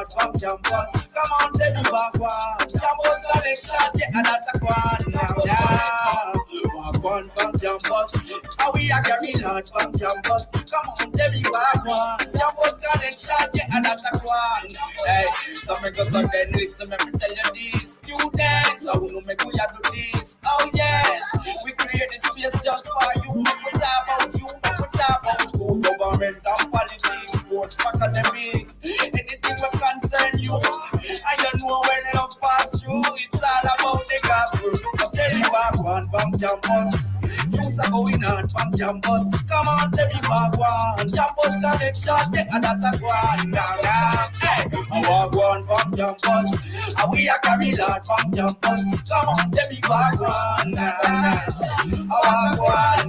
lot from campus. Come on, tell me back one. Campus connection, yeah, that's a one. Now, walk one from campus. How we are carry lot from campus. Come on, tell me back one. Campus connection, yeah, that's a one. Hey, some make us again, listen, let me tell you this. Students, I will make we do this. Oh yes, we create this space just for you. Make we talk about you, make we talk about school, government and politics, sports, academics, anything that concern you. I don't know when love pass through. It's all about the gospel. So tell me back one from campus. Youths are going on from campus. Come on, tell me back one. Campus connection, yeah, that's a one. Hey, I walk one from campus. And we are carry lot from campus. Come on, tell me back one. I walk one.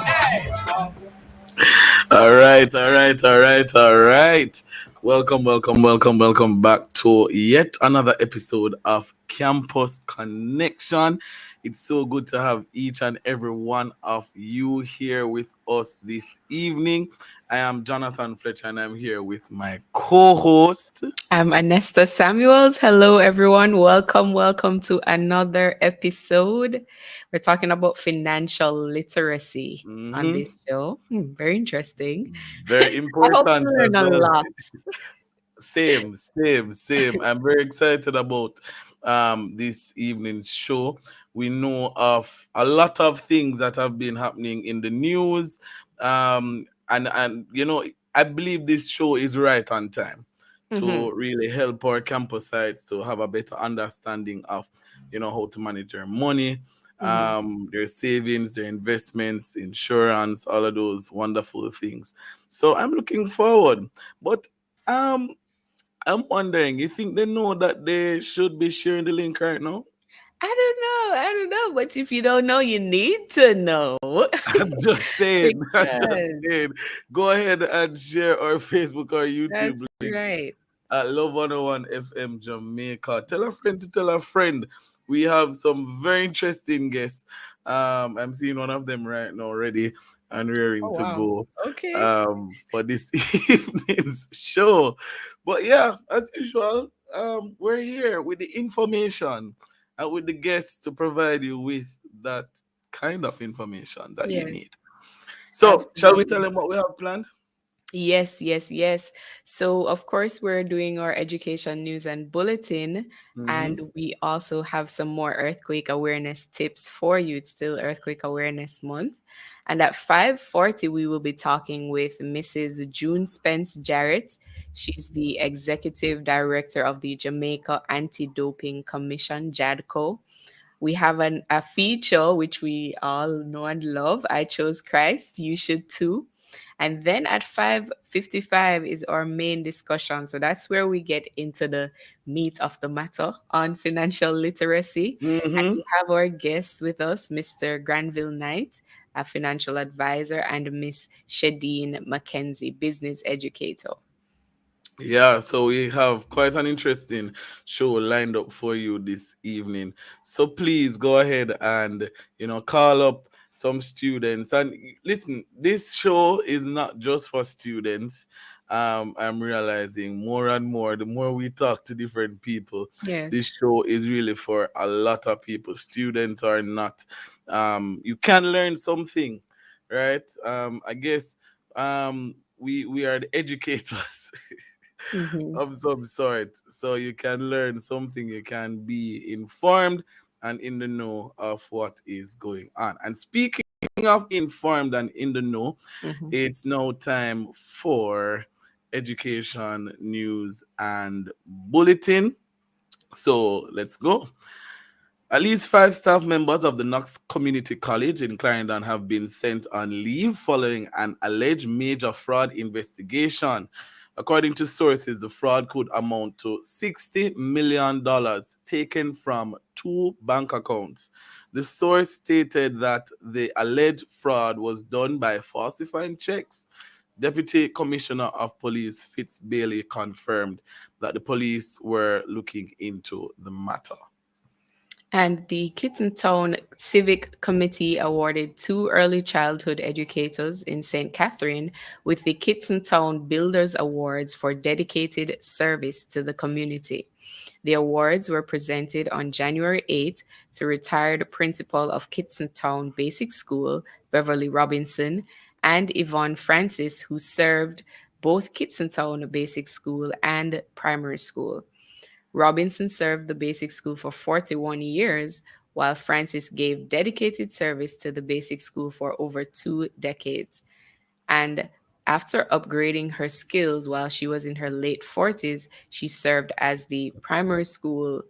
Hey. All right. Welcome back to yet another episode of Campus Connection. It's so good to have each and every one of you here with us this evening. I am Jonathan Fletcher and I'm here with my co-host. I'm Anesta Samuels. Hello, everyone. Welcome to another episode. We're talking about financial literacy on this show. Very interesting. Very I hope important you as learn a well. lot. Same. I'm very excited about this evening's show. We know of a lot of things that have been happening in the news. And I believe this show is right on time to really help our campus sites to have a better understanding of, how to manage their money, their savings, their investments, insurance, all of those wonderful things. So I'm looking forward. But I'm wondering, you think they know that they should be sharing the link right now? I don't know. But if you don't know, you need to know. I'm just saying. Because Go ahead and share our Facebook or YouTube that's link right. at Love 101 FM Jamaica. Tell a friend to tell a friend. We have some very interesting guests. I'm seeing one of them right now ready and Oh, raring to wow. go Okay. for this evening's show. But yeah, as usual, we're here with the information and with the guests to provide you with that kind of information that you Yes, need. So, shall we tell absolutely. them what we have planned? Yes. So, of course, we're doing our education news and bulletin, Mm-hmm. and we also have some more earthquake awareness tips for you. It's still Earthquake Awareness Month. And at 5:40, we will be talking with Mrs. June Spence Jarrett. She's the executive director of the Jamaica Anti-Doping Commission, JADCO. We have a feature which we all know and love. I chose Christ. You should too. And then at 5:55 is our main discussion. So that's where we get into the meat of the matter on financial literacy. And Mm-hmm. we have our guests with us, Mr. Granville Knight, a financial advisor, and Miss Shadeen Mackenzie, business educator. Yeah, so we have quite an interesting show lined up for you this evening. So please go ahead and call up some students. And listen, this show is not just for students. I'm realizing more and more the more we talk to different people, Yes. this show is really for a lot of people, students or not. You can learn something, right? I guess we are the educators Mhm. of some sort. So you can learn something, you can be informed and in the know of what is going on. And speaking of informed and in the know, Mhm. it's now time for education news and bulletin. So let's go. At least five staff members of the Knox Community College in Clarendon have been sent on leave following an alleged major fraud investigation. According to sources, the fraud could amount to $60 million dollars taken from two bank accounts. The source stated that the alleged fraud was done by falsifying checks. Deputy Commissioner of Police Fitz Bailey confirmed that the police were looking into the matter. And the Kitson Town Civic Committee awarded two early childhood educators in St. Catherine with the Kitson Town Builders Awards for dedicated service to the community. The awards were presented on January 8th to retired principal of Kitson Town Basic School, Beverly Robinson, and Yvonne Francis, who served both Kitson Town Basic School and primary school. Robinson served the basic school for 41 years, while Francis gave dedicated service to the basic school for over 2 decades. And after upgrading her skills while she was in her late 40s, she served the primary school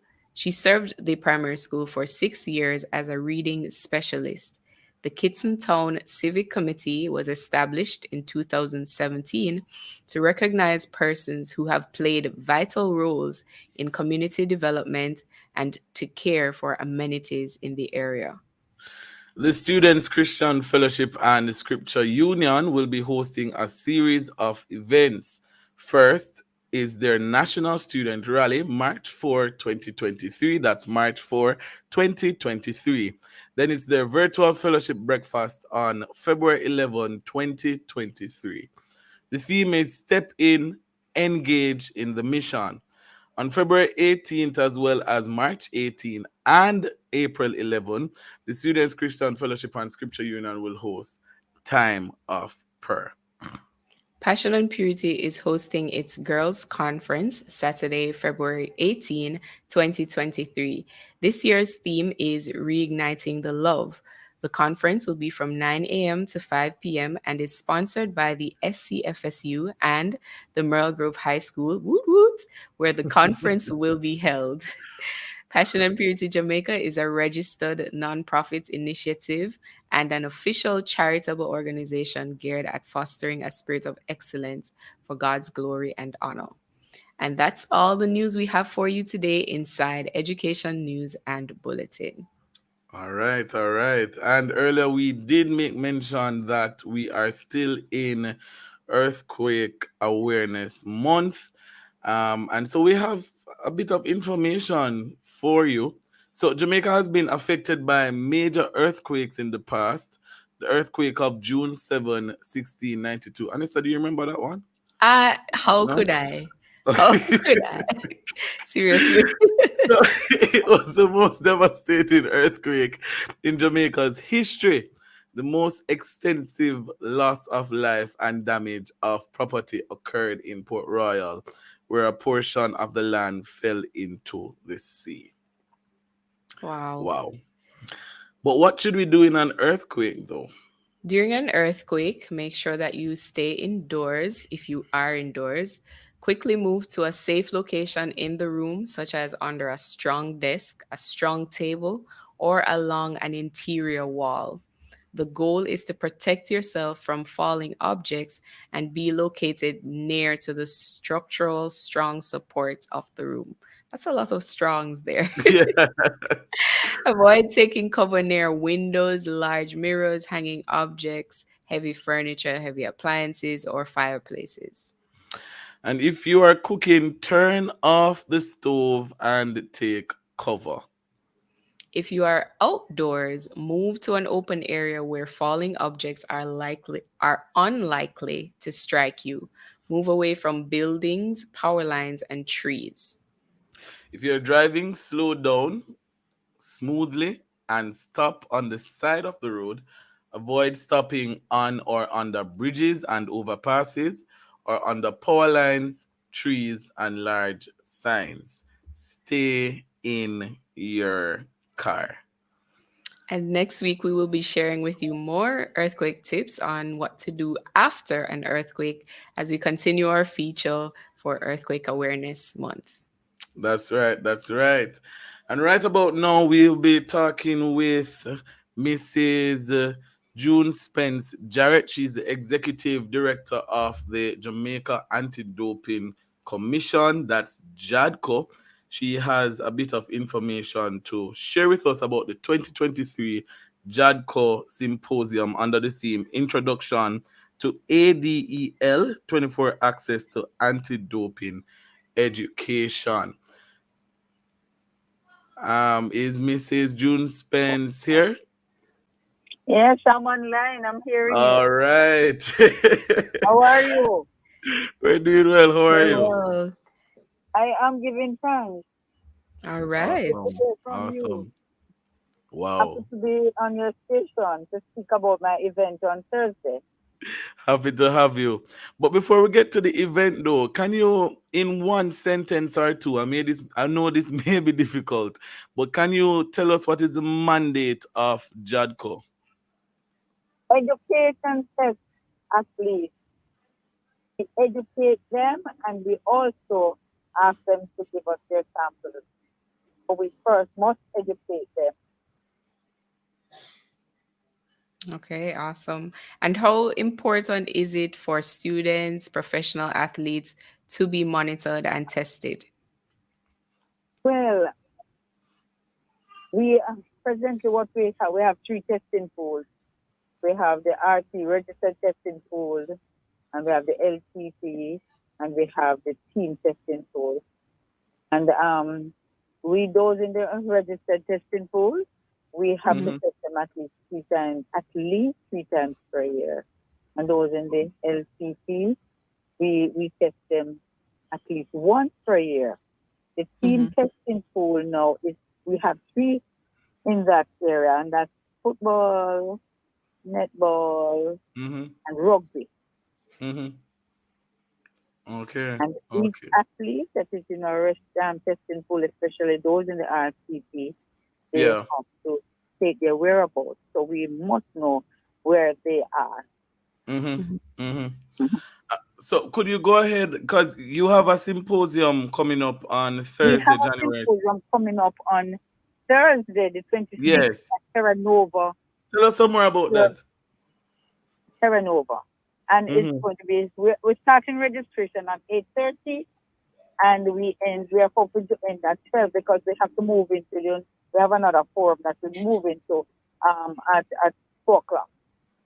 for 6 years as a reading specialist. The Kitson Town Civic Committee was established in 2017 to recognize persons who have played vital roles in community development and to care for amenities in the area. The Students Christian Fellowship and Scripture Union will be hosting a series of events. First is their National Student Rally, March 4, 2023. That's March 4, 2023. Then it's their Virtual Fellowship Breakfast on February 11, 2023. The theme is Step In, Engage in the Mission. On February 18th, as well as March 18th and April 11th, the Students Christian Fellowship and Scripture Union will host Time of Prayer. Passion and Purity is hosting its Girls Conference Saturday, February 18, 2023. This year's theme is Reigniting the Love. The conference will be from 9 a.m. to 5 p.m. and is sponsored by the SCFSU and the Merle Grove High School, woot woot, where the conference will be held. Passion and Purity Jamaica is a registered nonprofit initiative and an official charitable organization geared at fostering a spirit of excellence for God's glory and honor. And that's all the news we have for you today inside Education News and Bulletin. All right, all right. And earlier we did make mention that we are still in Earthquake Awareness Month. And so we have a bit of information for you. So Jamaica has been affected by major earthquakes in the past. The earthquake of June 7, 1692. Anissa, do you remember that one? How No? could I? How could I? Seriously. So it was the most devastating earthquake in Jamaica's history. The most extensive loss of life and damage of property occurred in Port Royal, where a portion of the land fell into the sea. Wow. Wow. But what should we do in an earthquake, though? During an earthquake, make sure that you stay indoors if you are indoors. Quickly move to a safe location in the room, such as under a strong desk, a strong table, or along an interior wall. The goal is to protect yourself from falling objects and be located near to the structural strong supports of the room. That's a lot of strongs there. Yeah. Avoid taking cover near windows, large mirrors, hanging objects, heavy furniture, heavy appliances, or fireplaces. And if you are cooking, turn off the stove and take cover. If you are outdoors, move to an open area where falling objects are unlikely to strike you. Move away from buildings, power lines, and trees. If you're driving, slow down smoothly and stop on the side of the road. Avoid stopping on or under bridges and overpasses or under power lines, trees, and large signs. Stay in your car. And next week, we will be sharing with you more earthquake tips on what to do after an earthquake as we continue our feature for Earthquake Awareness Month. That's right. That's right. And right about now, we'll be talking with Mrs. June Spence Jarrett. She's the executive director of the Jamaica Anti-Doping Commission. That's JADCO. She has a bit of information to share with us about the 2023 JADCO Symposium under the theme Introduction to ADEL 24 Access to Anti-Doping Education. Is Mrs. June Spence here? Yes, I'm online. I'm hearing you. All right. How are you? We're doing well. How are Very you? well. I am giving thanks. All Happy right. to Awesome. hear from you. Awesome. Happy Wow. to be on your station to speak about my event on Thursday. Happy to have you. But before we get to the event though, can you in one sentence or two, I know this may be difficult, but can you tell us what is the mandate of JADCO? Education test athletes. We educate them and we also ask them to give us their samples. So we first must educate them. Okay, awesome. And how important is it for students, professional athletes to be monitored and tested? Well, we presently what we have three testing pools. We have the RT registered testing pool, and we have the LTC, and we have the team testing pool. And we those in the unregistered testing pool, we have to Mm-hmm. test them at least three times per year. And those in the LTC, we test them at least once per year. The team Mm-hmm. testing pool now is we have three in that area, and that's football, netball, Mm-hmm. and rugby. Mm-hmm. Okay. And each Okay. athlete that is in our testing pool, especially those in the RCP, they Yeah. have to take their whereabouts. So we must know where they are. Mm-hmm. Mm-hmm. Mm-hmm. Mhm. So could you go ahead because you have a symposium coming up on We Thursday, have a January. symposium coming up on Thursday, the 26th Yes. at Terra Nova, Tell us some more about here, that. Terra Nova. And it's Mm-hmm. going to be, we're starting registration at 8:30 and we are hoping to end at 12 because we have to move into we have another forum that we move into at 4 o'clock.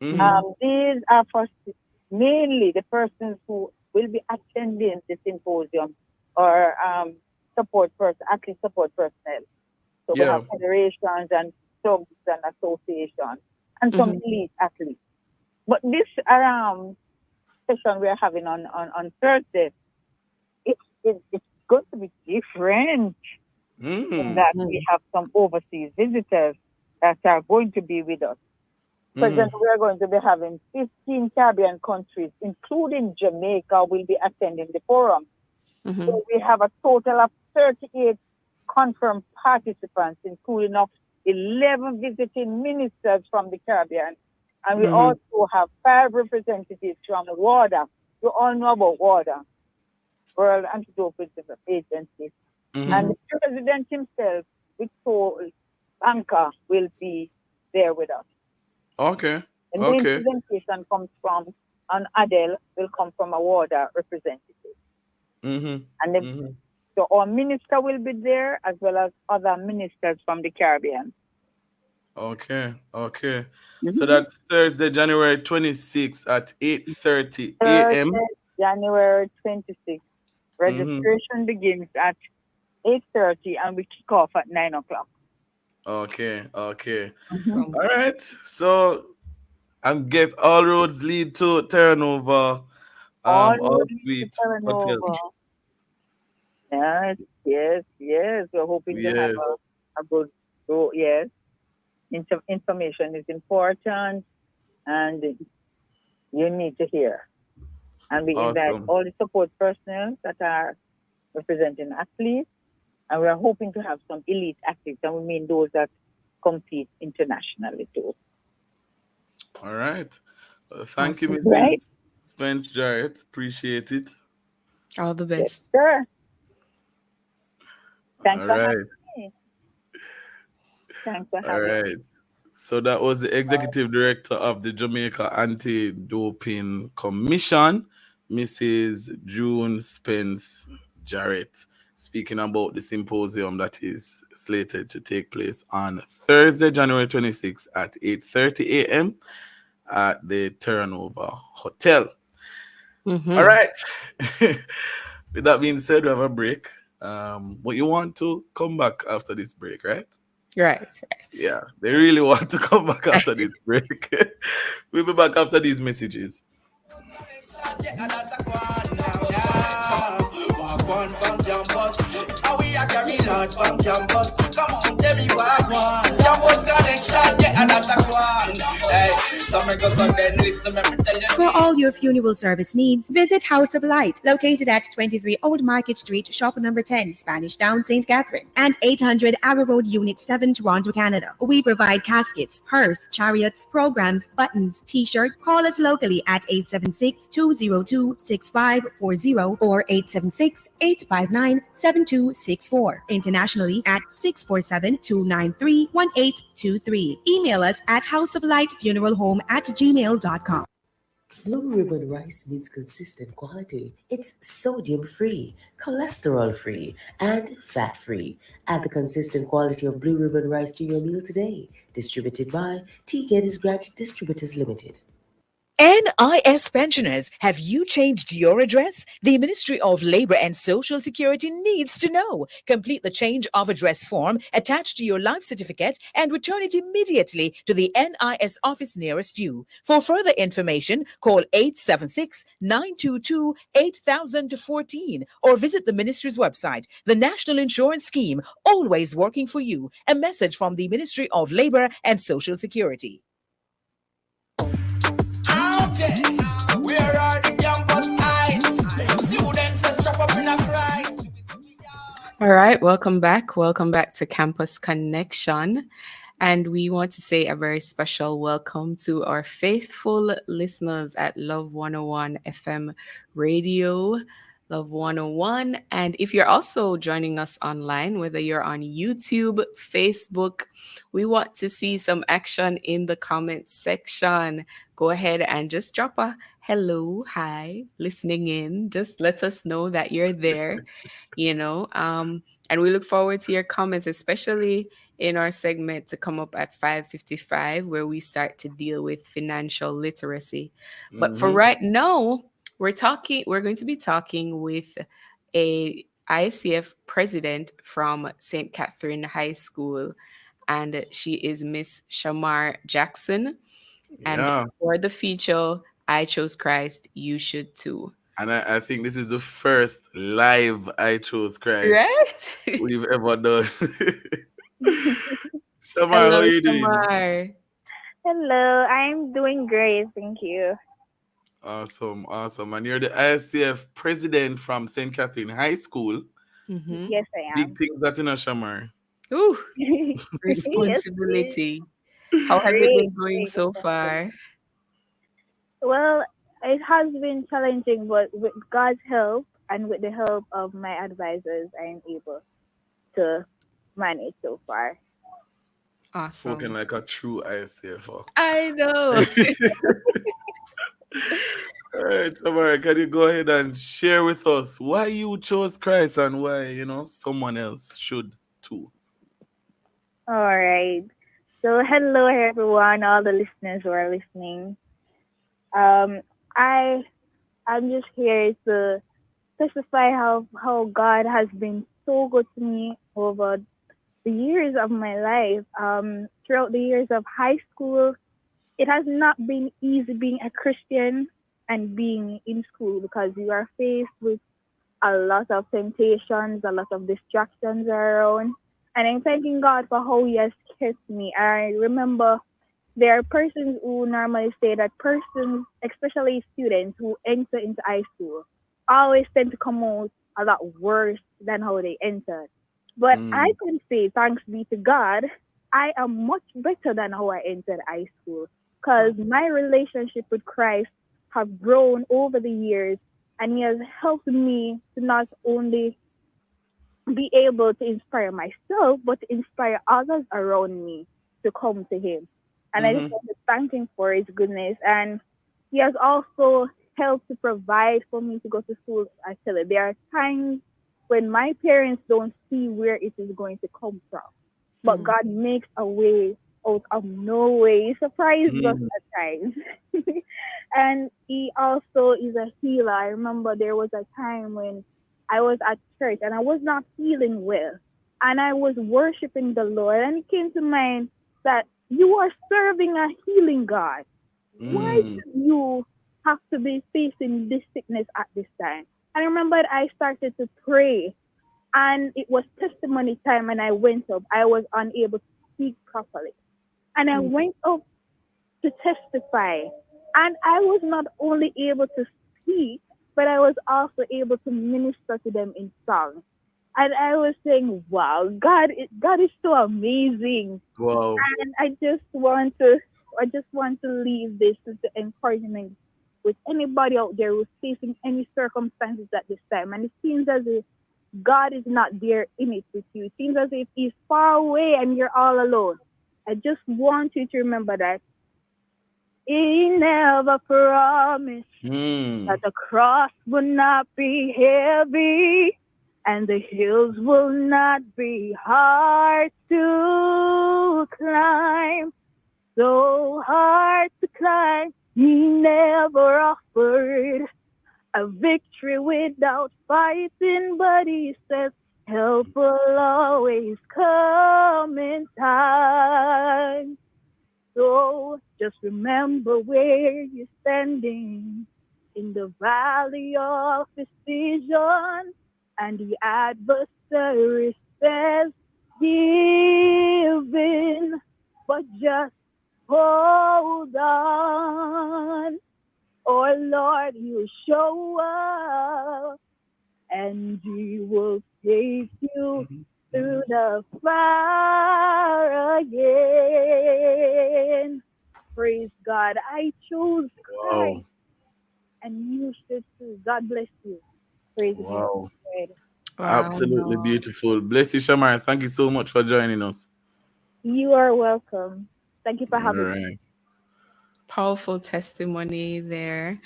Mm-hmm. Mm-hmm. These are for mainly the persons who will be attending the symposium or support person, athlete support personnel. So we have Yeah. federations and clubs and associations and some Mm-hmm. elite athletes. But this session we are having on Thursday, it's going to be different in Mm-hmm. that we have some overseas visitors that are going to be with us. Mm-hmm. Presently, we are going to be having 15 Caribbean countries, including Jamaica, will be attending the forum. Mm-hmm. So we have a total of 38 confirmed participants, including of 11 visiting ministers from the Caribbean. And we Mm-hmm. also have 5 representatives from WADA. You all know about WADA, World Anti-Doping Agency. And Mm-hmm. the president himself, Victor Anka, will be there with us. Okay. The main Okay. presentation comes from, and Adele will come from a WADA representative. Mm-hmm. And the, Mm-hmm. so our minister will be there as well as other ministers from the Caribbean. Okay. Okay. So Mm-hmm. that's Thursday, January 26th at 8:30 a.m. Thursday, January 26th. Mm-hmm. Registration begins at 8:30 and we kick off at 9 o'clock. Okay. Okay. Mm-hmm. Awesome. All right. So I guess all roads lead to turnover. All All roads lead to suite hotel. Terranova. Yes, yes, yes. We're hoping to have Yes. a good go. Yes, information is important and you need to hear. And we invite Awesome. all the support personnel that are representing athletes. And we're hoping to have some elite athletes, and we mean those that compete internationally too. All right. Thank you, Awesome. Right? Mrs. Spence Jarrett. Appreciate it. All the Yes, best. sir. Thanks All for having right. me. Thanks for All having me. right. So that was the executive director of the Jamaica Anti-Doping Commission, Mrs. June Spence Jarrett, speaking about the symposium that is slated to take place on Thursday, January 26th at 8:30 a.m. at the Terranova Hotel. All Mm-hmm. right. With that being said, we have a break. But you want to come back after this break, right? Right, right. Yeah, they really want to come back after this break. We'll be back after these messages. Yeah, that's a one now, yeah. Walk one from campus. How we are carry lot from campus. Come on, tell me walk one. Campus connection, yeah, that's a one. Hey, some go so then listen, let me tell you For all this. your funeral service needs, visit House of Light, located at 23 Old Market Street, shop number 10, Spanish Town, St. Catherine, and 800 Arrow Road, Unit 7, Toronto, Canada. We provide caskets, hearse, chariots, programs, buttons, t-shirt. Call us locally at 876-202-6540 or 876-859-7264. Internationally at 647-293-1823. Email us at houseoflightfuneralhome@gmail.com. Blue Ribbon rice means consistent quality. It's sodium free, cholesterol free, and fat free. Add the consistent quality of Blue Ribbon rice to your meal today. Distributed by T. Geddes Grant Distributors Limited. NIS pensioners, have you changed your address? The Ministry of Labor and Social Security needs to know. Complete the change of address form attached to your life certificate and return it immediately to the NIS office nearest you. For further information, call 876-922-8014 or visit the ministry's website. The National Insurance Scheme, always working for you. A message from the Ministry of Labor and Social Security. Okay, where are the campus heights? Students are strap up in a price. All right, welcome back. Welcome back to Campus Connection. And we want to say a very special welcome to our faithful listeners at Love 101 FM Radio, Love 101. And if you're also joining us online, whether you're on YouTube, Facebook, we want to see some action in the comments section. Go ahead and just drop a hello, hi, listening in. Just let us know that you're there, you know. And we look forward to your comments, especially in our segment to come up at 5:55, where we start to deal with financial literacy. But for right now, we're going to be talking with a ICF president from St. Catherine High School, and she is Miss Shamar Jackson. And Yeah. for the feature, I Chose Christ, You Should Too. And I think this is the first live I Chose Christ Right? we've ever done. Shamar, how Hello, you doing? Shamar. Hello, I'm doing great, thank you. Awesome, awesome. And you're the ICF president from St. Catherine High School. Mm-hmm. Yes, I Big am. things that in a Shamar. Ooh, Yes, please. responsibility. How has it Great, been going great so responsibility. far? Well, it has been challenging, but with God's help and with the help of my advisors, I am able to manage so far. Spoken Awesome. like a true ICF. I know. All right, Tamara, can you go ahead and share with us why you chose Christ and why, someone else should too? All right. So, hello, everyone, all the listeners who are listening. Um, I I'm just here to testify how God has been so good to me over the years of my life. Throughout the years of high school, it has not been easy being a Christian and being in school because you are faced with a lot of temptations, a lot of distractions around. And I'm thanking God for how He has kept me. I remember there are persons who normally say that persons, especially students who enter into high school, always tend to come out a lot worse than how they entered. But I can say, thanks be to God, I am much better than how I entered high school because my relationship with Christ have grown over the years, and He has helped me to not only be able to inspire myself, but to inspire others around me to come to Him. And I just want to thank Him for His goodness. And He has also helped to provide for me to go to school. I tell you, there are times when my parents don't see where it is going to come from. But God makes a way out of no way. He surprises us at times. And He also is a healer. I remember there was a time when I was at church and I was not feeling well. And I was worshiping the Lord. And it came to mind that you are serving a healing God. Why Mm. should you have to be facing this sickness at this time? And I remember I started to pray and it was testimony time and I went up. I was unable to speak properly. And I went up to testify. And I was not only able to speak, but I was also able to minister to them in song. And I was saying, wow, God is so amazing. Wow. And I just want to leave this as the encouragement with anybody out there who's facing any circumstances at this time. And it seems as if God is not there in it with you. It seems as if He's far away and you're all alone. I just want you to remember that He never promised Mm. that the cross will not be heavy and the hills will not be hard to climb. So hard to climb, He never offered a victory without fighting, but He says help will always come in time. So just remember where you're standing in the valley of decision, and the adversary says, give in, but just hold on. Oh Lord, you show up and He will take you through the fire again. Praise God. I chose Wow. Christ and you should too. God bless you. Praise be to Wow. God. Absolutely Wow. beautiful. Bless you, Shamar. Thank you so much for joining us. You are welcome. Thank you for All having me. right. Powerful testimony there,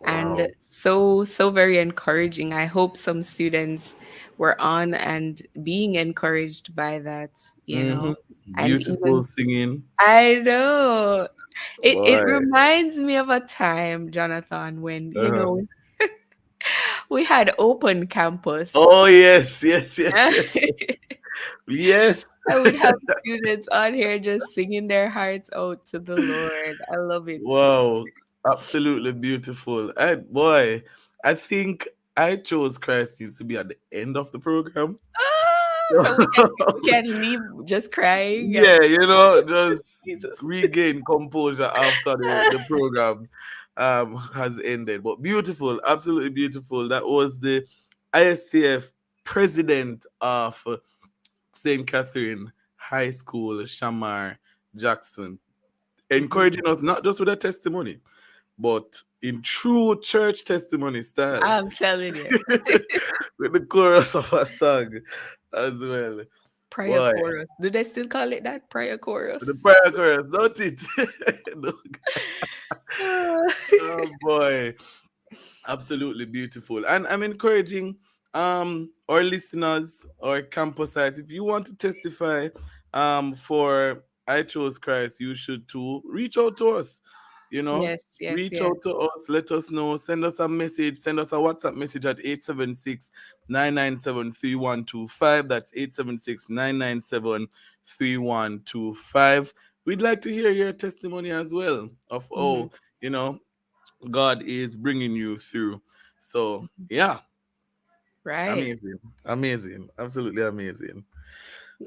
and Wow. so very encouraging. I hope some students were on and being encouraged by that, Mm-hmm. and Beautiful even singing. I know it Boy. reminds me of a time, Jonathan, when Uh-huh. we had open campus. Oh, yes, yes, yes, yes. I Yes. would have students on here just singing their hearts out to the Lord. I love it. Wow. Absolutely beautiful. And boy, I think I chose Christ needs to be at the end of the program. So we can leave just crying and Yeah, just Jesus. regain composure after the program has ended. But beautiful, absolutely beautiful. That was the ISCF president of St. Catherine High School, Shamar Jackson, Mhm. encouraging us not just with a testimony, but in true church testimony style, I'm telling you. with the chorus of a song as well. Prayer Boy, chorus. Do they still call it that? Prayer the chorus. prayer chorus, don't it? No. Ah. Oh boy, absolutely beautiful. And I'm encouraging our listeners, our campusites, if you want to testify for I Chose Christ, you should too reach out to us. You know, Yes, yes, reach out yes. to us, let us know, send us a message, send us a WhatsApp message at 876 997 3125. That's 876 997 3125. We'd like to hear your testimony as well of Mhm. you know God is bringing you through. So, yeah, Right. amazing. Amazing. Absolutely amazing.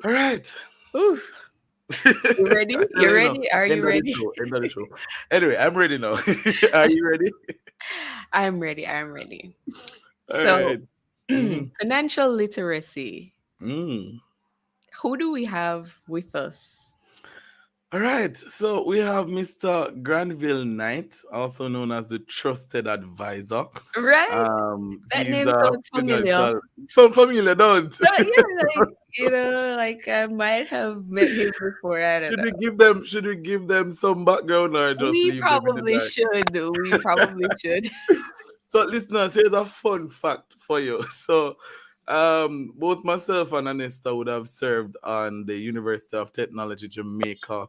All right. Ooh. You ready? You You know, ready? Are end you of the ready? show. End of the show. Anyway, I'm ready now. Are you ready? I'm ready. I'm ready. All So, right. Mhm. financial literacy. Mm. Who do we have with us? All right. So we have Mr. Granville Knight, also known as the trusted advisor. Right? That He's name a sounds familiar. financial, some familiar, don't? Yeah, like I might have met him before. I don't know. Should we give them some background or just We leave them in the probably dark? should. We probably should. So listeners, here's a fun fact for you. So both myself and Anesta would have served on the University of Technology Jamaica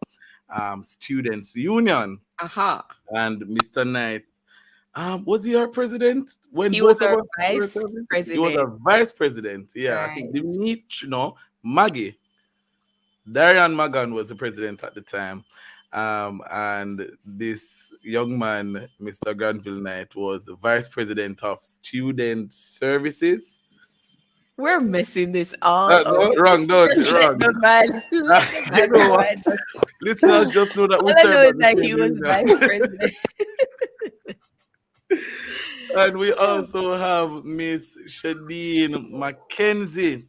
Students Union, Uh-huh. and Mr. Knight Was he our president when He was both of our us were vice serving? He was president. our vice president. Yeah, I think Right. Maggie, Darian Magan was the president at the time. And this young man, Mr. Granville Knight, was the vice president of student services. We're messing this all up. No, wrong, don't, Just let wrong. the man, let the You man know what? remind us. Listeners just know that we All I know served is at the that he same was vice union. president. And we also have Miss Shadeen Mackenzie.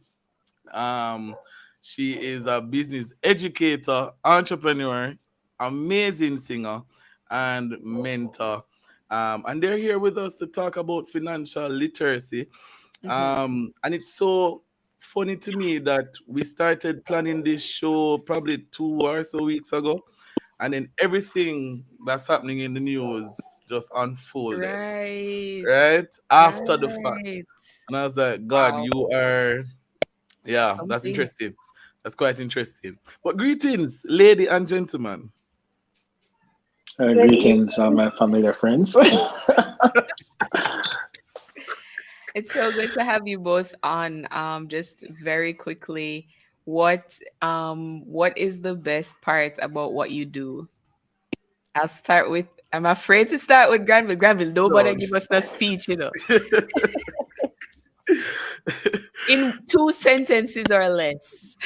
Um, she is a business educator, entrepreneur, amazing singer, and mentor. And they're here with us to talk about financial literacy. Mhm. And it's so funny to me that we started planning this show probably 2 or so weeks ago, and then everything that's happening in the news just unfolded Right. right after the fact. Right. And I was like, God, Wow. you are, yeah, that's Something. interesting. That's quite interesting. But greetings, lady and gentlemen. Good Greetings, evening. my familiar friends. It's so good to have you both on. Just very quickly, what is the best part about what you do? I'll start with. I'm afraid to start with Granville. Granville, nobody No. give us the speech, in 2 sentences or less.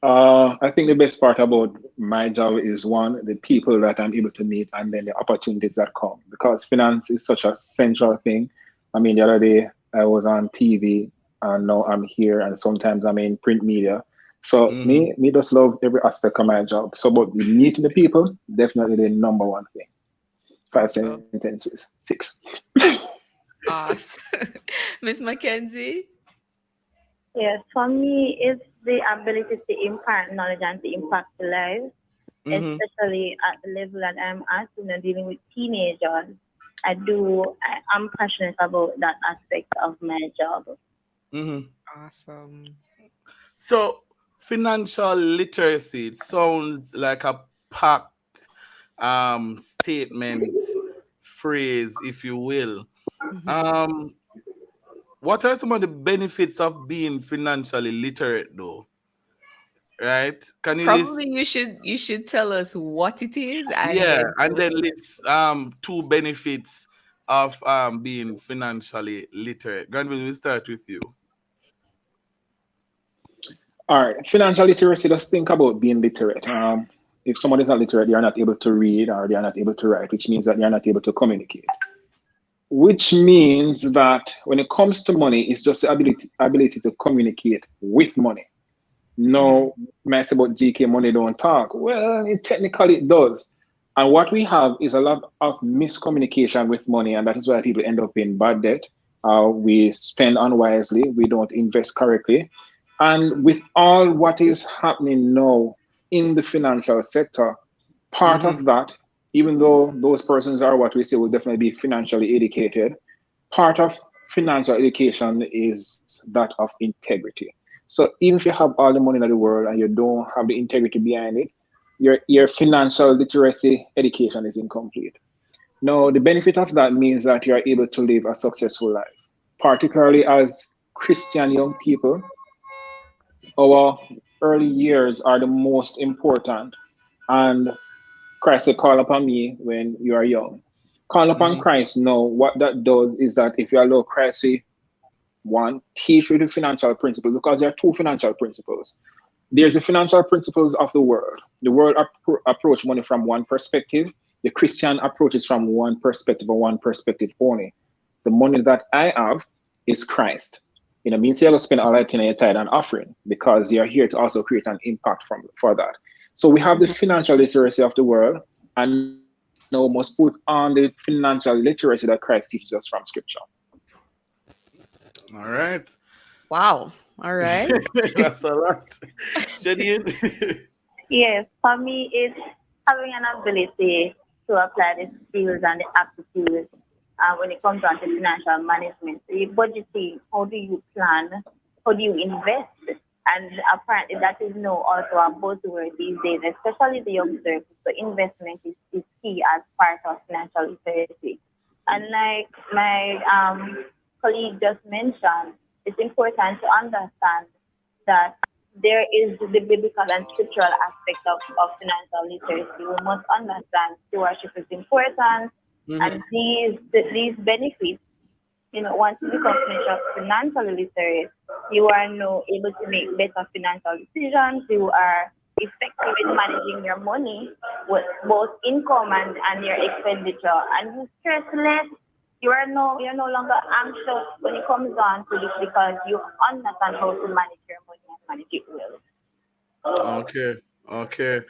I think the best part about my job is one, the people that I'm able to meet, and then the opportunities that come. Because finance is such a central thing. I mean, the other day I was on TV, and now I'm here, and sometimes I'm in print media. So Mhm. me just love every aspect of my job. So, but the meeting the people, definitely the number one thing. Five Awesome. sentences, six. Awesome. Miss Mackenzie? Yes, for me, it's the ability to impart knowledge and to impact the lives, Hmm. especially at the level that I'm at, dealing with teenagers. I'm passionate about that aspect of my job. Hmm. Awesome. So, financial literacy, it sounds like a packed statement, phrase, if you will. Mhm. Um, what are some of the benefits of being financially literate, though? Right? Can you list? Probably you should tell us what it is and Yeah, then and we'll then list two benefits of being financially literate. Granville, we'll start with you. All right, financial literacy. Just think about being literate. If someone is not literate, they are not able to read or they are not able to write, which means that they are not able to communicate. Which means that when it comes to money, it's just the ability to communicate with money. Mhm. No mess about GK money don't talk. Well, technically it does. And what we have is a lot of miscommunication with money, and that is why people end up in bad debt. We spend unwisely, we don't invest correctly. And with all what is happening now in the financial sector, part Mm-hmm. of that, even though those persons are what we say will definitely be financially educated, part of financial education is that of integrity. So even if you have all the money in the world and you don't have the integrity behind it, your financial literacy education is incomplete. Now, the benefit of that means that you are able to live a successful life, particularly as Christian young people. Our early years are the most important, and Christ said, "Call upon me when you are young." Call upon Mm-hmm. Christ now. What that does is that if you allow Christ to one, teach you the financial principles, because there are two financial principles. There's the financial principles of the world. The world approach money from one perspective. The Christian approaches from one perspective or one perspective only. The money that I have is Christ. Means you're going to spend all that in your tithe and offering because you're here to also create an impact for that. So we have the Mhm. financial literacy of the world, and now we must put on the financial literacy that Christ teaches us from Scripture. All right. Wow. All right. That's a lot. Shadid. Yes, for me, it's having an ability to apply the skills and the aptitudes when it comes down to financial management. So, your budgeting, how do you plan? How do you invest? And apparently that is now also a buzzword these days, especially the young circle. So investment is key as part of financial literacy. And like my colleague just mentioned, it's important to understand that there is the biblical and scriptural aspect of financial literacy. We must understand stewardship is important, and these benefits, once you become financially literate, you are now able to make better financial decisions. You are effective in managing your money, with both income and your expenditure, and you stress less. You're no longer anxious when it comes down to this because you understand how to manage your money and manage it well. Okay. Okay.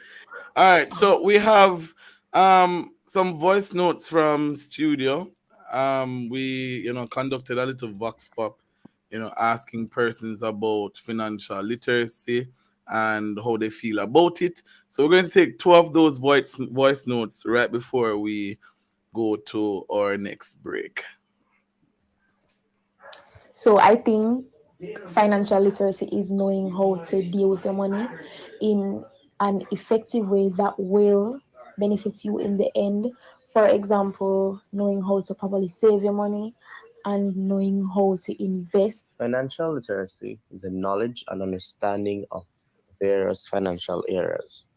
All right. So we have some voice notes from studio. We conducted a little vox pop, asking persons about financial literacy and how they feel about it. So we're going to take two of those voice notes right before we go to our next break. So I think financial literacy is knowing how to deal with your money in an effective way that will benefit you in the end. For example, knowing how to properly save your money and knowing how to invest. Financial literacy is a knowledge and understanding of various financial areas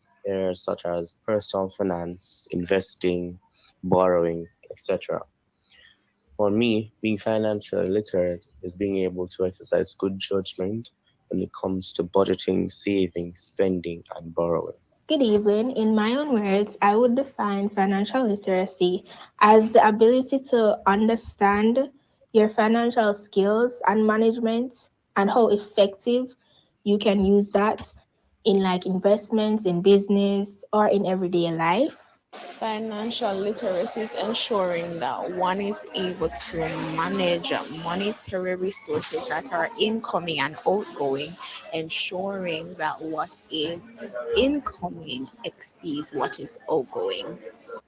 such as personal finance, investing, borrowing, etc. For me, being financially literate is being able to exercise good judgment when it comes to budgeting, saving, spending, and borrowing. Good evening. In my own words, I would define financial literacy as the ability to understand your financial skills and management and how effective you can use that in like investments, in business, or in everyday life. Financial literacy is ensuring that one is able to manage monetary resources that are incoming and outgoing, ensuring that what is incoming exceeds what is outgoing.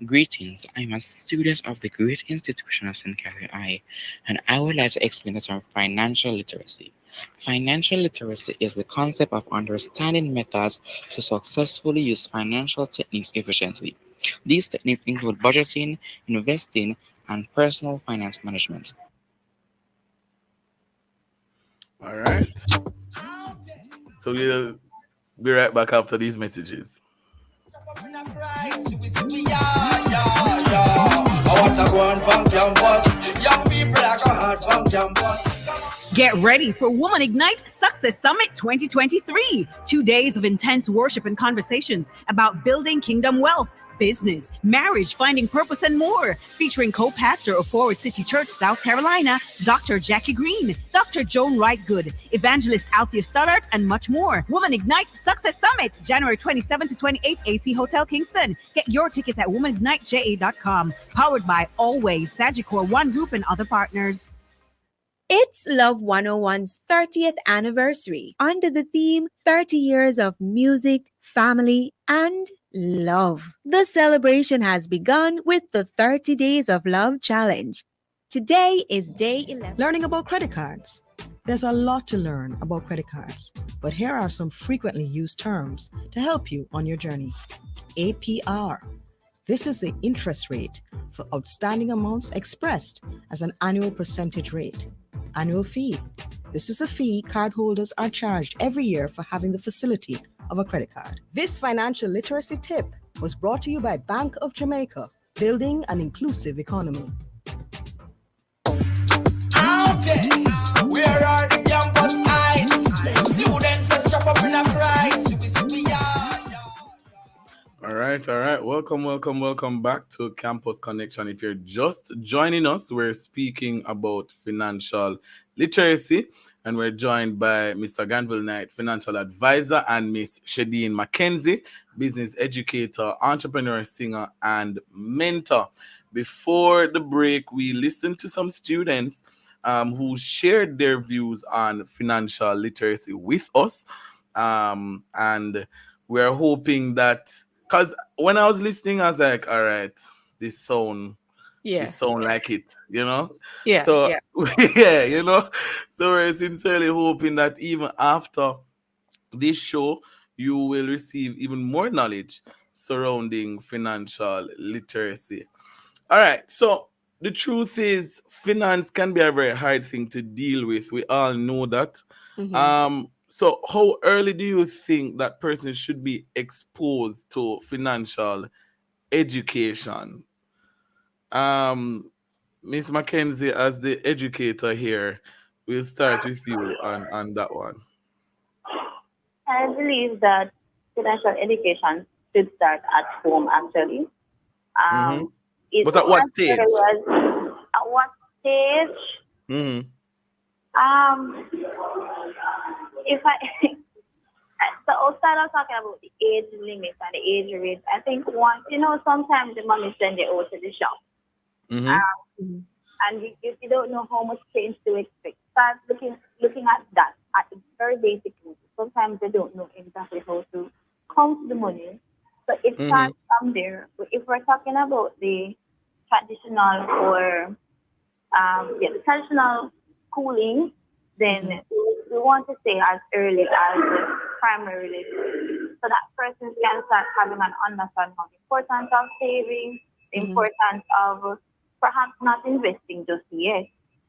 Greetings, I'm a student of the great institution of St. Catherine I, and I would like to explain the term financial literacy. Financial literacy is the concept of understanding methods to successfully use financial techniques efficiently. These techniques include budgeting, investing, and personal finance management. All right. So we'll be right back after these messages. Get ready for Woman Ignite Success Summit 2023. 2 days of intense worship and conversations about building kingdom wealth, business, marriage, finding purpose, and more. Featuring co-pastor of Forward City Church, South Carolina, Dr. Jackie Green, Dr. Joan Wright Good, Evangelist Althea Stoddart, and much more. Woman Ignite Success Summit, January 27 to 28, AC Hotel Kingston. Get your tickets at womanigniteja.com. Powered by Always, Sagicor One Group, and other partners. It's Love 101's 30th anniversary under the theme 30 years of music, family, and love. The celebration has begun with the 30 Days of Love Challenge. Today is day 11. Learning about credit cards. There's a lot to learn about credit cards, but here are some frequently used terms to help you on your journey. APR. This is the interest rate for outstanding amounts expressed as an annual percentage rate. Annual fee. This is a fee cardholders are charged every year for having the facility of a credit card. This financial literacy tip was brought to you by Bank of Jamaica, building an inclusive economy. Okay, where are the campus heights? Students are strap up in a price. All right. Welcome back to Campus Connection. If you're just joining us, we're speaking about financial literacy, and we're joined by Mr. Granville Knight, financial advisor, and Miss Shadeen McKenzie, business educator, entrepreneur, singer, and mentor. Before the break, we listened to some students who shared their views on financial literacy with us, and we're hoping that, because when I was listening, I was like, all right, this sound like it, Yeah. So Yeah. yeah, so we're sincerely hoping that even after this show, you will receive even more knowledge surrounding financial literacy. All right. So the truth is, finance can be a very hard thing to deal with. We all know that. Mm-hmm. So how early do you think that person should be exposed to financial education? Um, Miss Mackenzie, as the educator here, we'll start with you on that one. I believe that financial education should start at home actually. Mm-hmm. It But at what as stage? early as at what stage? Mm-hmm. Um, if I so outside of talking about the age limit and the age range, I think once sometimes the mommy send you out to the shop. Mm-hmm. Um, and if you don't know how much change to expect, start looking at that at the very basic level. Sometimes they don't know exactly how to count the money. So it Mm-hmm. starts from there. But if we're talking about the traditional or the traditional schooling, then Mm-hmm. we want to say as early as primary level. So that person can start having an understanding of the importance of saving, the Mm-hmm. importance of perhaps not investing just yet,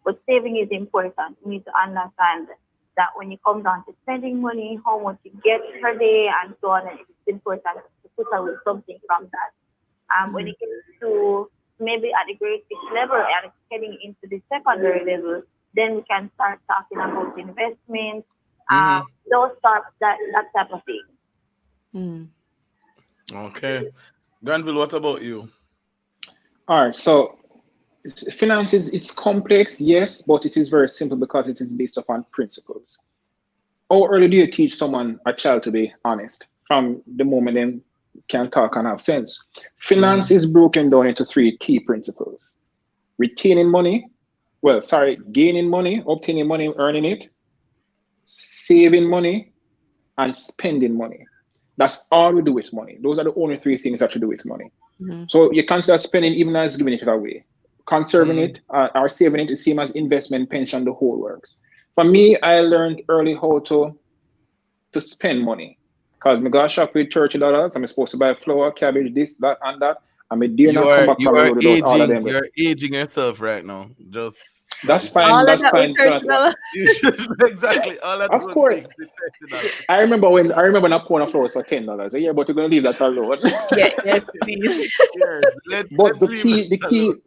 but saving is important. You need to understand that when you come down to spending money, how much you get per day, and so on, and it's important to put away something from that. When it gets to maybe at the grade 6 level and heading into the secondary level, then we can start talking about investments, Mm-hmm. that type of thing. Mm-hmm. Okay. Granville, what about you? All right, so finances, it's complex, yes, but it is very simple because it is based upon principles. How early do you teach someone, a child, to be honest from the moment they can talk and have sense? Mm-hmm. Finance is broken down into three key principles: retaining money, gaining money, obtaining money, earning it, saving money, and spending money. That's all we do with money. Those are the only three things that you do with money. Mm-hmm. So you consider spending even as giving it away. Conserving Mm-hmm. it or saving it is same as investment, pension, the whole works. For me, I learned early how to spend money. Because I go shop with $30, I'm supposed to buy flour, cabbage, this, that, and that. And I dare You not come are back you from the are road without all of aging. them. You're aging yourself right now. Just That's if you fine. All of That's that with fine. $30. you should exactly all of Of those course. things with $30. I remember when I pound of flour was for $10. Yeah, but you're gonna leave that alone. Yeah, yes, please. Yes, But let's leave that the alone. key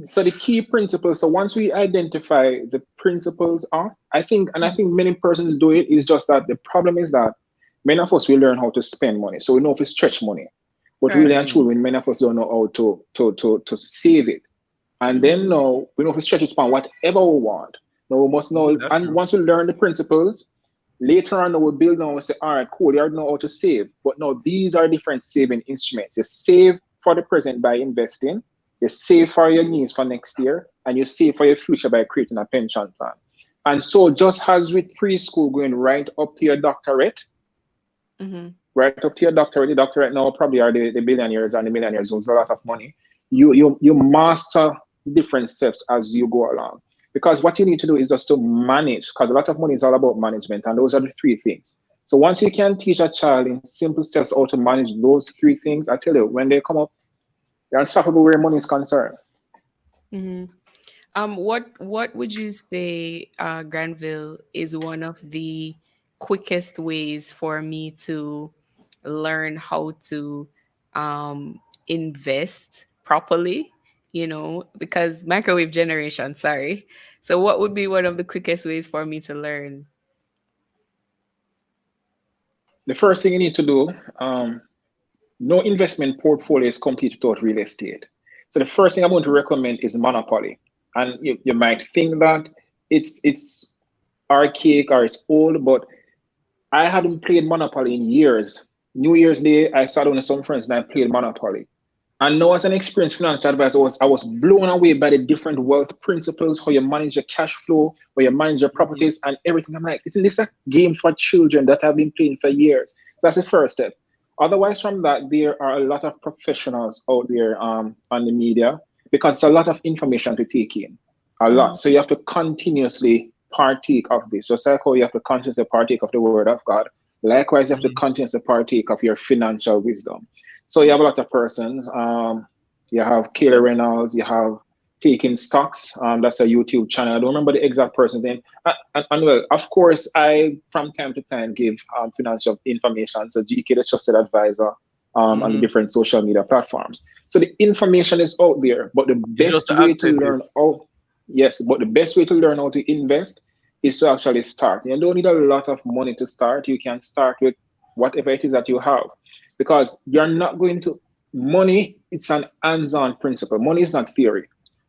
so the key principles, so once we identify the principles of, I think many persons do it, is just that the problem is that many of us, we learn how to spend money, so we know if we stretch money, but really Right. and Mm-hmm. truly many of us don't know how to save it. And then Mm-hmm. now we know if we stretch it upon whatever we want. Now we must Mm-hmm. know, That's and true. once we learn the principles, later on we build now and say, all right, cool, you already know how to save. But now these are different saving instruments. You save for the present by investing, you save for your needs for next year, and you save for your future by creating a pension plan. And so just as with preschool going right up to your doctorate, Mm-hmm. right up to your doctorate, the doctorate now probably are the billionaires and the millionaires who's a lot of money. You master different steps as you go along. Because what you need to do is just to manage, because a lot of money is all about management, and those are the three things. So once you can teach a child in simple steps how to manage those three things, I tell you, when they come up, they're unstoppable where money is concerned. Mm-hmm. What would you say, Granville, is one of the quickest ways for me to learn how to invest properly? Because microwave generation, sorry. So, what would be one of the quickest ways for me to learn? The first thing you need to do, no investment portfolio is complete without real estate. So the first thing I'm going to recommend is Monopoly. And you might think that it's archaic or it's old, but I hadn't played Monopoly in years. New Year's Day, I sat down with some friends and I played Monopoly. And now, as an experienced financial advisor, I was blown away by the different wealth principles, how you manage your cash flow, how you manage your Mm-hmm. properties, and everything. I'm like, isn't this a game for children that I've been playing for years? So that's the first step. Otherwise, from that, there are a lot of professionals out there on the media because it's a lot of information to take in, a lot. So Mm-hmm. you have to continuously partake of this. Just like how you have to consciously partake of the Word of God, Likewise, you have to continuously partake of your financial wisdom. So you have a lot of persons. You have Kayla Reynolds, you have Taking Stocks. That's a YouTube channel. I don't remember the exact person's name. And well, of course, I from time to time give financial information. So GK, the trusted advisor, on the different social media platforms. So the information is out there, but the It's just best to way to access it. learn how, yes, but the best way to learn how to invest is to actually start. You don't need a lot of money to start. You can start with whatever it is that you have, because you're not going to money. It's an hands-on principle. Money is not theory.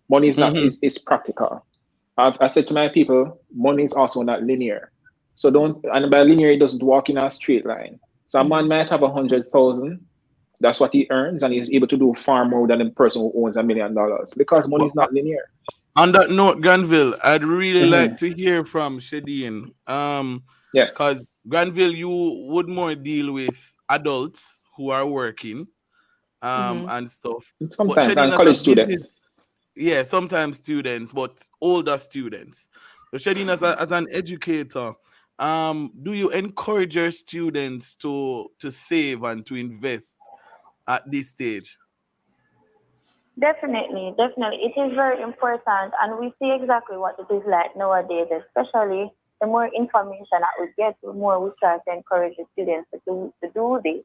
Money is not is practical. I said to my people, money is also not linear. So don't, and by linear, it doesn't walk in a straight line. So a man might have 100,000. That's what he earns, and he's able to do far more than the person who owns $1 million because money is not linear. On that note, Granville, I'd really like Mhm. to hear from Shadeen. Yes. Because Granville, you would more deal with adults who are working, and stuff. But Sometimes, Shadeen and as a college business, students. yeah, sometimes students, but older students. So Shadeen, as an educator, do you encourage your students to save and to invest at this stage? Definitely, definitely. It is very important, and we see exactly what it is like nowadays, especially the more information that we get, the more we try to encourage the students to do this.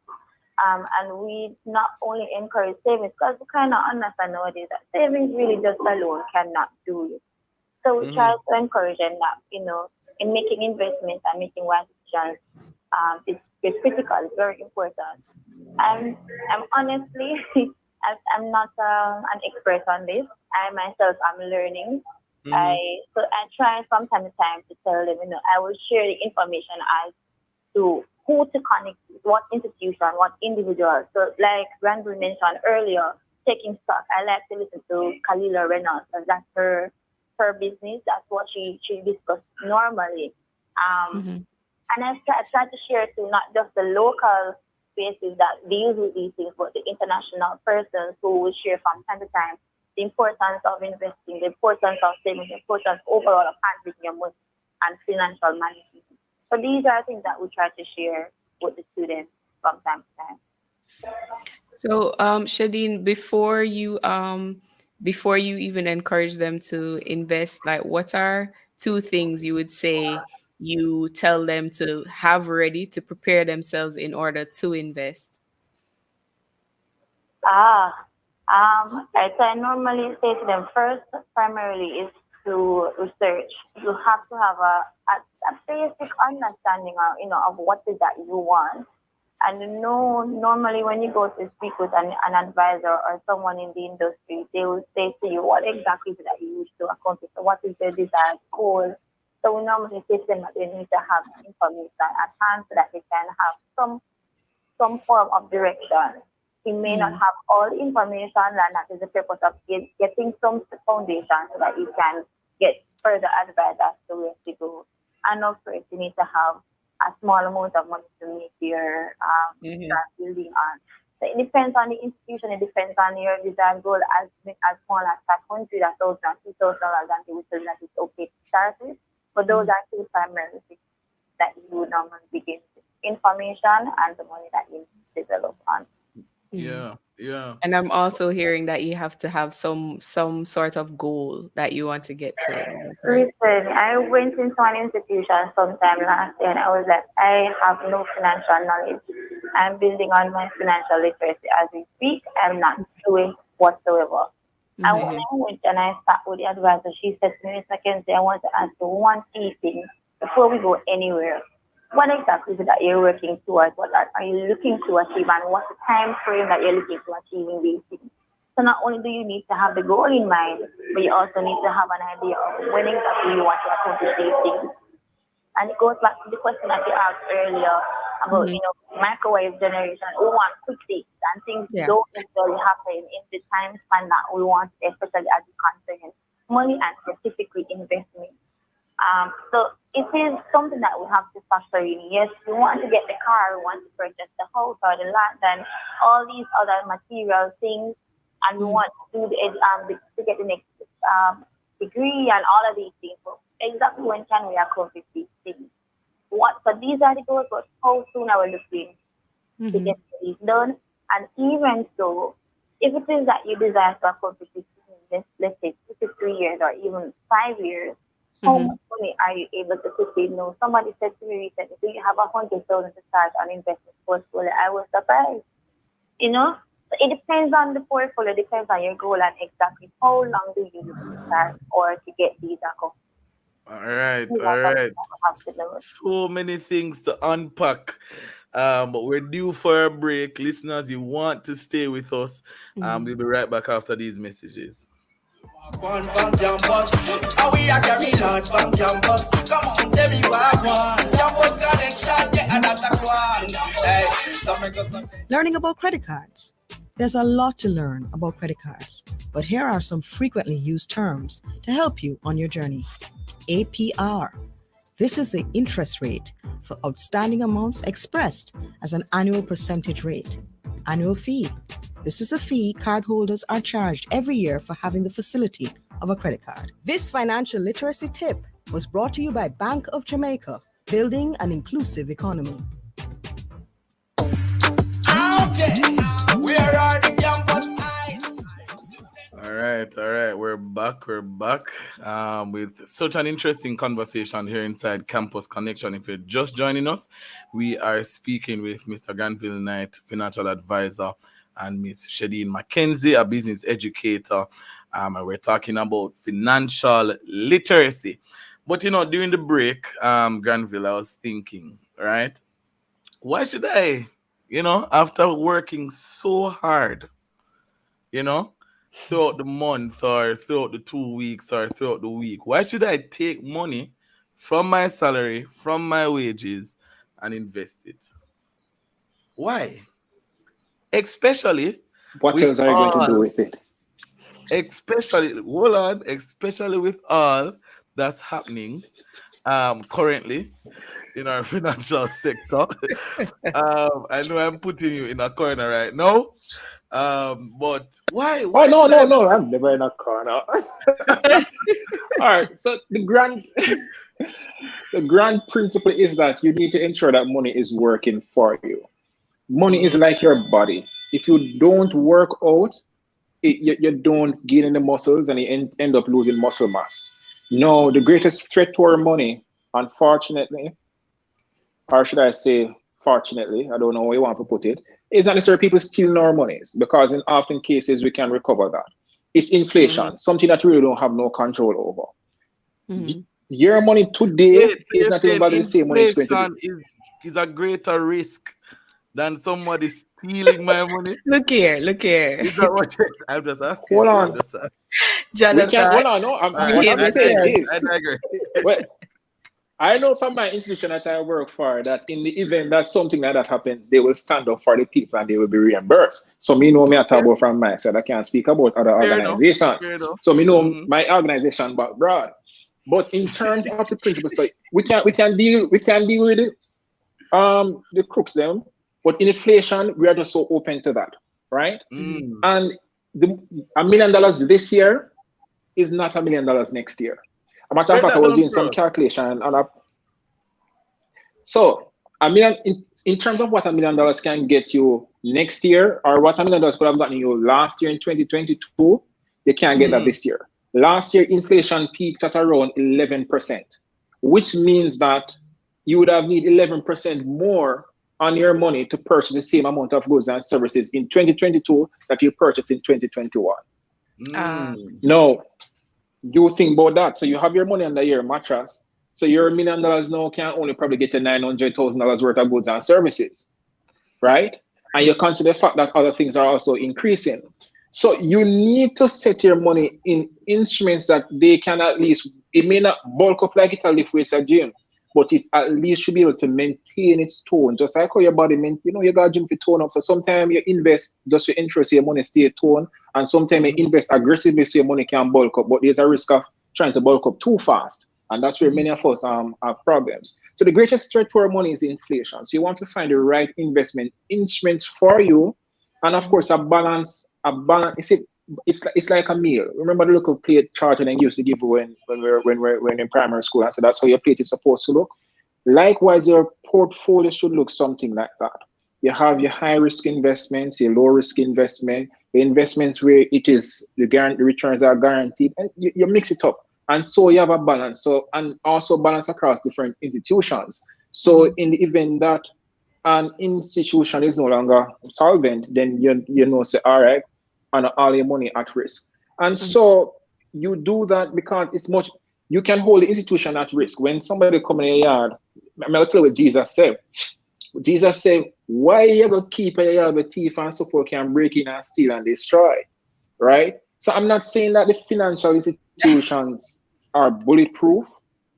And we not only encourage savings, because we kind of understand nowadays that savings really just alone cannot do it. So we try to encourage them that, in making investments and making wise decisions, it's critical, it's very important. I'm honestly, I'm not an expert on this. I myself am learning. I try from time to time to tell them, I will share the information as to who to connect with, what institution, what individual. So like Randall mentioned earlier, taking stock. I like to listen to Kalila Reynolds, and that's her business. That's what she discussed normally. And I try to share to not just the local spaces that deal with these things, but the international persons who will share from time to time the importance of investing, the importance of saving, the importance overall of handling your money and financial management. So these are things that we try to share with the students from time to time. So, Shadeen, before you even encourage them to invest, like what are two things you would say you tell them to have ready to prepare themselves in order to invest? I normally say to them first, primarily is to research. You have to have a basic understanding of, of what is that you want. And normally when you go to speak with an advisor or someone in the industry, they will say to you, what exactly is it that you wish to accomplish? So what is the desired goal? So we normally say to them that they need to have information at hand so that they can have some form of direction. He may not have all the information, and that is the purpose of getting some foundation so that you can get further advice as to where to go. And of course, you need to have a small amount of money to make your start building on. So it depends on the institution, it depends on your desired goal, as small as $500, $1,000, $2,000, and we feel that it's okay to start with. But those are two primary things that you would normally begin with: information and the money that you develop on. Yeah, yeah. And I'm also hearing that you have to have some sort of goal that you want to get to. Am I correct? Listen, I went into an institution sometime last year and I was like, I have no financial knowledge. I'm building on my financial literacy as we speak. I'm not doing whatsoever. And when I went and I sat with the advisor, she said to me, Miss Mackenzie, I want to ask you one key thing before we go anywhere. What exactly is it that you're working towards? What are you looking to achieve, and what's the time frame that you're looking to achieving these things? So not only do you need to have the goal in mind, but you also need to have an idea of when exactly you want to accomplish these things. And it goes back to the question that you asked earlier about, microwave generation. We want quick fix, and things Yeah. don't necessarily happen in the time span that we want, especially as it concerns money and specifically investment. So it is something that we have to factor in. Yes, we want to get the car, we want to purchase the house or the land and all these other material things, and we want to do to get the next degree and all of these things. So exactly when can we accomplish these things? what, so these are the goals, but how soon are we looking to get these done? And even so, if it is that you desire to accomplish it in, let's say 2 to 3 years or even 5 years, how much money are you able to save? No, somebody said to me recently, do you have 100,000 to start an investment portfolio? I was surprised. You know, so it depends on the portfolio, depends on your goal and exactly how long do you look to start or to get these accomplished. All right, These all are something right. that we have to know. So many things to unpack. But we're due for a break. Listeners, you want to stay with us. We'll be right back after these messages. One bang campus, and we are carry large bang campus. Come on, tell me what one campus connection, yeah, that's a one. Hey, Learning about credit cards. There's a lot to learn about credit cards, but here are some frequently used terms to help you on your journey. APR. This is the interest rate for outstanding amounts expressed as an annual percentage rate. Annual fee. This is a fee cardholders are charged every year for having the facility of a credit card. This financial literacy tip was brought to you by Bank of Jamaica, building an inclusive economy. okay, where are the campus eyes? All right. We're back. With such an interesting conversation here inside Campus Connection. If you're just joining us, we are speaking with Mr. Granville Knight, financial advisor, and Miss Shadeen McKenzie, a business educator. And we're talking about financial literacy. But during the break, Granville, I was thinking, right? Why should I, after working so hard, throughout the month or throughout the 2 weeks or throughout the week, why should I take money from my salary, from my wages, and invest it? Why? Especially What with else are you going to do all, with it? especially with all that's happening currently in our financial sector. I know I'm putting you in a corner right now. But why Oh why no, should no, I not? no! I'm never in a corner. All right. So the grand principle is that you need to ensure that money is working for you. Money is Mhm. like your body. If you don't work out, you don't gain any muscles and you end up losing muscle mass. No, the greatest threat to our money, unfortunately, or should I say, fortunately, I don't know how you want to put it, is not necessarily people stealing our monies because in often cases we can recover that. It's Mhm. inflation, something that we really don't have no control over. Mhm. Your money today Wait, so is you're not even saying value the same money it's going to be. inflation is a greater risk than somebody stealing my money? Look here. Is that what I'm just asking? Hold I'm on. just asking. We can't, Jonathan, hold on, no, All you right, what hear I'm me I saying digress. say? I is, digress. well, I know from my institution that I work for that in the event that something like that happens, they will stand up for the people and they will be reimbursed. So me know me I talk Okay, about from my side. I can't speak about other fair enough. organizations. Fair enough. So me know Mm-hmm. my organization but broad. But in terms of the principle, so we can deal with it, the crooks them. But in inflation, we are just so open to that, right? Mm. And the $1 million this year is not $1 million next year. As a matter of Break fact, I that was down doing for some us. calculation and so in terms of what $1 million can get you next year, or what $1 million could have gotten you last year in 2022, you can't get that Mm-hmm. this year. Last year, inflation peaked at around 11%, which means that you would have need 11% more on your money to purchase the same amount of goods and services in 2022 that you purchased in 2021. Mm. No, you think about that. So you have your money under your mattress. So your $1 million now can only probably get you $900,000 worth of goods and services, right? And you consider the fact that other things are also increasing. So you need to set your money in instruments that they can at least, it may not bulk up like it lift weights at gym, but it at least should be able to maintain its tone. Just like how your body, you got gym to tone up. So sometimes you invest just for interest, your money stay tone, and sometimes you Mm-hmm. invest aggressively so your money can bulk up. But there's a risk of trying to bulk up too fast. And that's where many of us have problems. So the greatest threat to our money is inflation. So you want to find the right investment instruments for you, and of course a balance. It's like a meal. Remember the little plate chart and they used to give when in primary school. And so that's how your plate is supposed to look. Likewise, your portfolio should look something like that. You have your high risk investments, your low risk investment, the investments where it is the returns are guaranteed, and you mix it up. And so you have a balance. So and also balance across different institutions. So in the event that an institution is no longer solvent, then you know say all right, and all your money at risk. And so you do that because it's much you can hold the institution at risk. When somebody come in your yard, I'll tell you what Jesus said. Jesus said, why you gonna keep a yard with thief and so forth can break in and steal and destroy? Right? So I'm not saying that the financial institutions are bulletproof,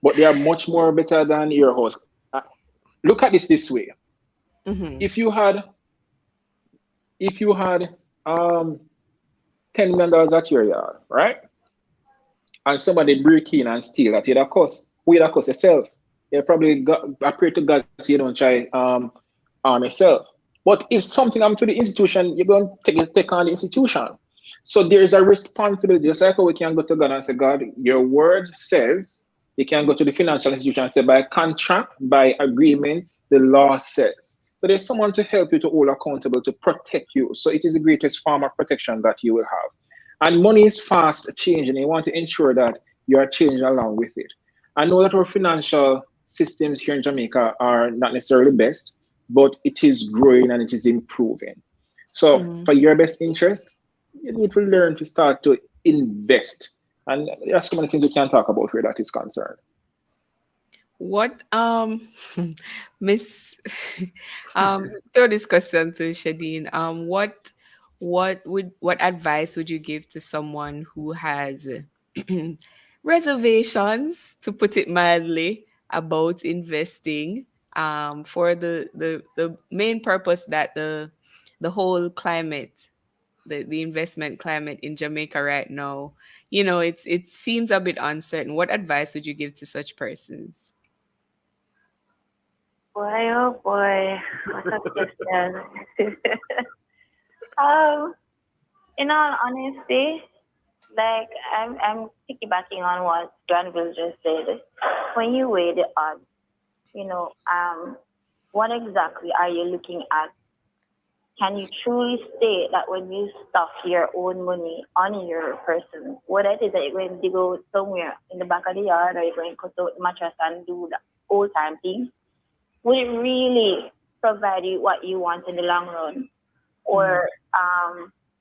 but they are much more better than your house. Uh, Look at this way. Mm-hmm. If you had if you had $10 million at your yard, right? And somebody break in and steal that, you'd have cost. Who you'd have cost yourself? You probably got, I pray to God so you don't try arm yourself. But if something happened to the institution, you're going to take on the institution. So there is a responsibility, just like how we can go to God and say, God, your word says, you can go to the financial institution and say, by contract, by agreement, the law says. So there's someone to help you to hold accountable, to protect you. So it is the greatest form of protection that you will have. And money is fast changing. You want to ensure that you are changing along with it. I know that our financial systems here in Jamaica are not necessarily best, but it is growing and it is improving. So, Mm-hmm. for your best interest, you need to learn to start to invest. And there are so many things we can talk about where that is concerned. What Miss throw this question to Shadeen. What advice would you give to someone who has reservations, to put it mildly, about investing, for the main purpose that the whole climate, the investment climate in Jamaica right now, it seems a bit uncertain. What advice would you give to such persons? Boy, oh boy, what a question. um, in all honesty, like I'm piggybacking on what Granville just said. When you weigh the odds, you know, what exactly are you looking at? Can you truly state that when you stuff your own money on your person, whether it is that you're going to go somewhere in the back of the yard or you're going to cut out the mattress and do the old time thing, would it really provide you what you want in the long run? Or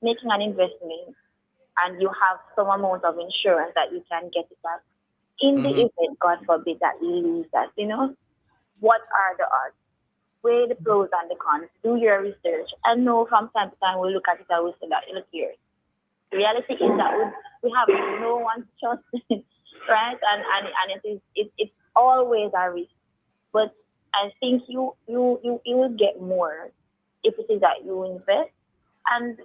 making an investment and you have some amount of insurance that you can get it back in the event, God forbid, that you lose that, what are the odds? Weigh the pros and the cons. Do your research. And know from time to time we look at it and we say that, look here. The reality is that we have no one to trust, right? And it's always a risk. But I think you will get more if it is that you invest. And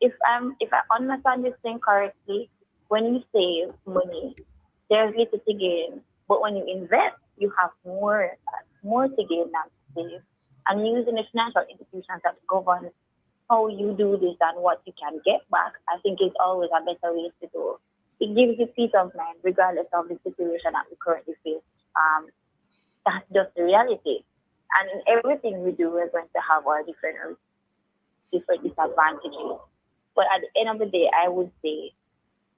if I understand this thing correctly, when you save money, there's little to gain. But when you invest, you have more to gain than to save. And using the financial institutions that govern how you do this and what you can get back, I think is always a better way to do. It gives you peace of mind, regardless of the situation that we currently face. That's just the reality. And in everything we do, we're going to have our different disadvantages. But at the end of the day, I would say,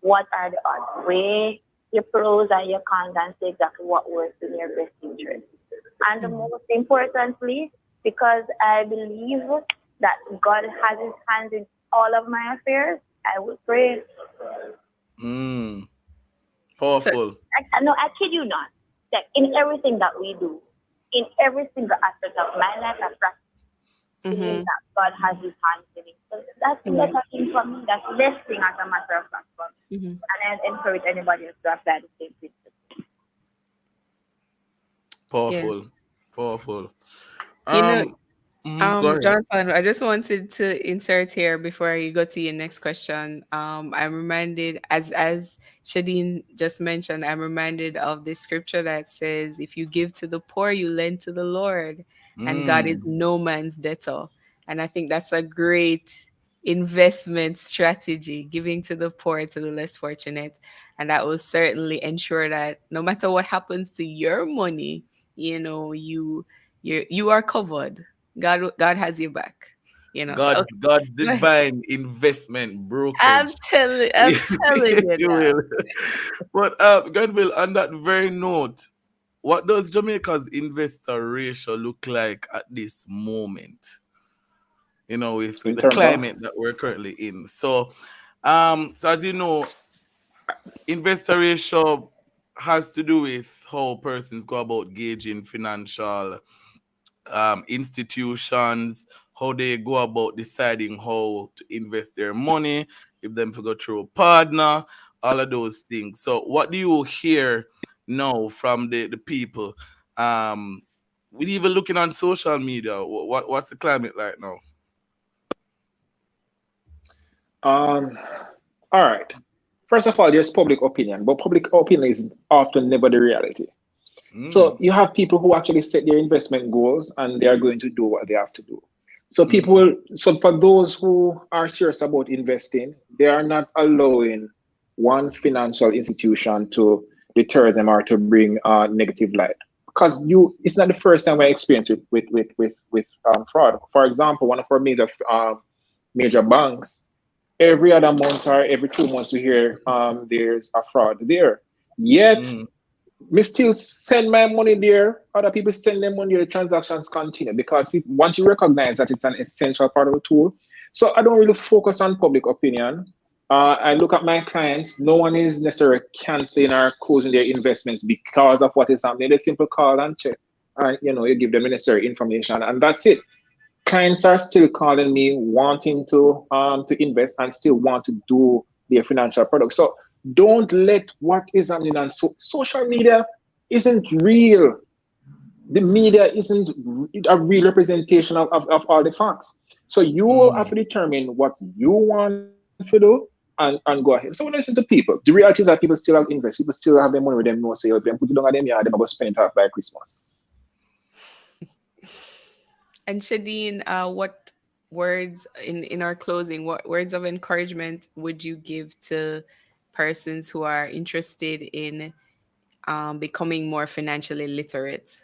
what are the odds? Weigh your pros and your cons and say exactly what works in your best interest. And the most importantly, because I believe that God has his hands in all of my affairs, I would pray. So, Powerful. No, I kid you not. That in everything that we do, in every single aspect of my life, I practice believe that God has his hands in it. So that's the Yes. better thing for me. That's the best thing as a matter of fact for me. Mhm. And I encourage anybody else to apply the same principle. Yes. Powerful. Powerful. You know, Um, Go ahead. Jonathan, I just wanted to insert here before you go to your next question. I'm reminded, as Shadeen just mentioned, I'm reminded of the scripture that says, "If you give to the poor, you lend to the Lord, and God is Mm. no man's debtor." And I think that's a great investment strategy, giving to the poor, to the less fortunate, and that will certainly ensure that no matter what happens to your money, you are covered. God has your back. So okay. God's Go ahead. divine investment I'm brokerage. telling I'm telling If you you now. will. But Granville, on that very note, what does Jamaica's investor ratio look like at this moment? With In the terms of climate that we're currently in. So as you know, investor ratio has to do with how persons go about gauging financial institutions, how they go about deciding how to invest their money, if them to go through a partner, all of those things. So, what do you hear now from the people? Um, we even looking on social media. What's the climate like now? um, all right. First of all, there's public opinion, but public opinion is often never the reality. So Mm, you have people who actually set their investment goals and they are going to do what they have to do. So people mm, will, so for those who are serious about investing, they are not allowing one financial institution to deter them or to bring negative light. Because it's not the first time I experienced with fraud. For example, one of our major banks, every other month or every 2 months we hear there's a fraud there. Yet mm, me still send my money there. Other people send their money. The transactions continue because once you recognize that it's an essential part of the tool. So I don't really focus on public opinion. I look at my clients. No one is necessarily canceling or closing their investments because of what is happening. They simply call and check, and you give them the necessary information, and that's it. Clients are still calling me wanting to invest and still want to do their financial products. So don't let what is happening on social media isn't real. The media isn't a real representation of all the facts. So you have mm. to determine what you want to do and go ahead. So when I listen to people, the reality is that people still have invest. People still have their money with them, no say, them put it down at them, yeah, them about spend it off by Christmas. And Shadeen, what words in our closing, what words of encouragement would you give to persons who are interested in becoming more financially literate?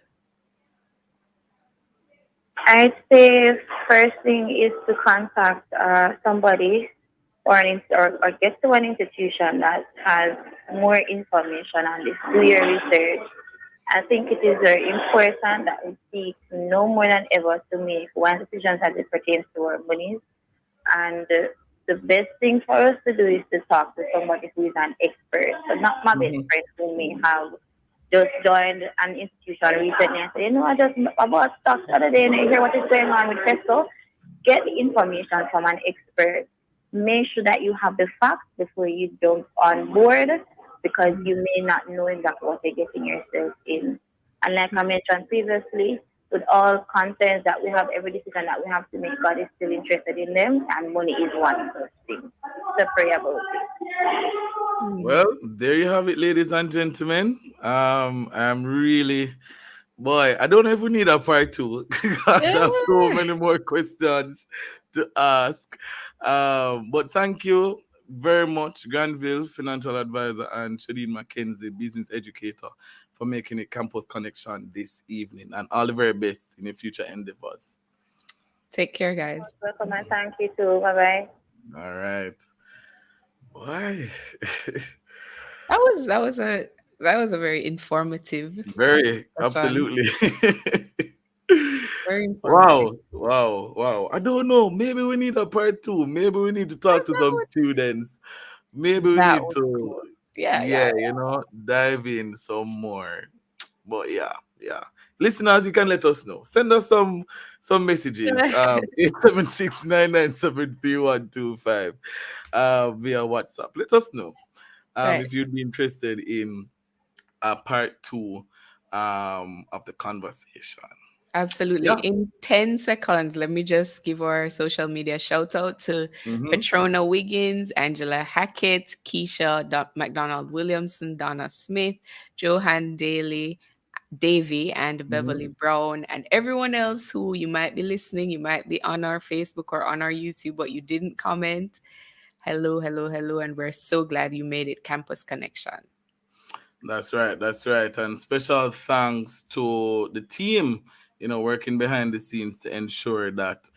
I'd say first thing is to contact somebody or get to an institution that has more information on this. Do your research. I think it is very important that we seek no more than ever to make one decision as it pertains to our monies. And the best thing for us to do is to talk to somebody who is an expert. So not my best Mhm. friend who may have just joined an institution recently and say, I just about stocks the other day and I hear what is going on with Tesco. Get the information from an expert. Make sure that you have the facts before you jump on board because you may not know exactly what you're getting yourself in. And like I mentioned previously, with all contents that we have, every decision that we have to make, God is still interested in them, and money is one of those things. So pray about it. Hmm. Well, there you have it, ladies and gentlemen. I'm really, boy, I don't even need a part two because I have so many more questions to ask. But thank you very much, Granville, financial advisor, and Shadeen McKenzie, business educator, for making it Campus Connection this evening, and all the very best in your future endeavors. Take care, guys. Welcome and thank you too. Bye bye. All right. Why? That was a very informative Very, session. absolutely. Very informative. Wow, wow, wow. I don't know. Maybe we need a part two. Maybe we need to talk to some students. Maybe we That need was to, cool. Yeah, yeah, yeah, dive in some more. But yeah, yeah. Listeners, you can let us know. Send us some messages. yeah. 876-997-3125 via WhatsApp. Let us know Right. if you'd be interested in part two of the conversation. Absolutely. Yeah. In 10 seconds, let me just give our social media shout out to Mm-hmm. Petrona Wiggins, Angela Hackett, Keisha McDonald Williamson, Donna Smith, Johan Daly, Davy, and Mm-hmm. Beverly Brown, and everyone else who you might be listening. You might be on our Facebook or on our YouTube, but you didn't comment. Hello, hello, hello. And we're so glad you made it Campus Connection. That's right. That's right. And special thanks to the team, working behind the scenes to ensure that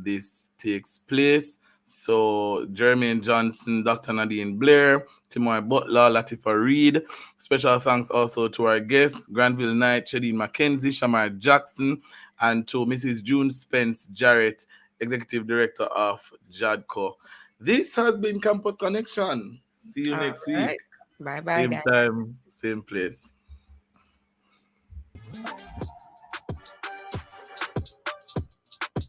this takes place. So, Jermaine Johnson, Dr. Nadine Blair, Timoy Butler, Latifa Reed. Special thanks also to our guests, Granville Knight, Shadeen McKenzie, Shamar Jackson, and to Mrs. June Spence Jarrett, Executive Director of JADCO. This has been Campus Connection. See you All next week. right. Bye bye, Same guys. time, same place.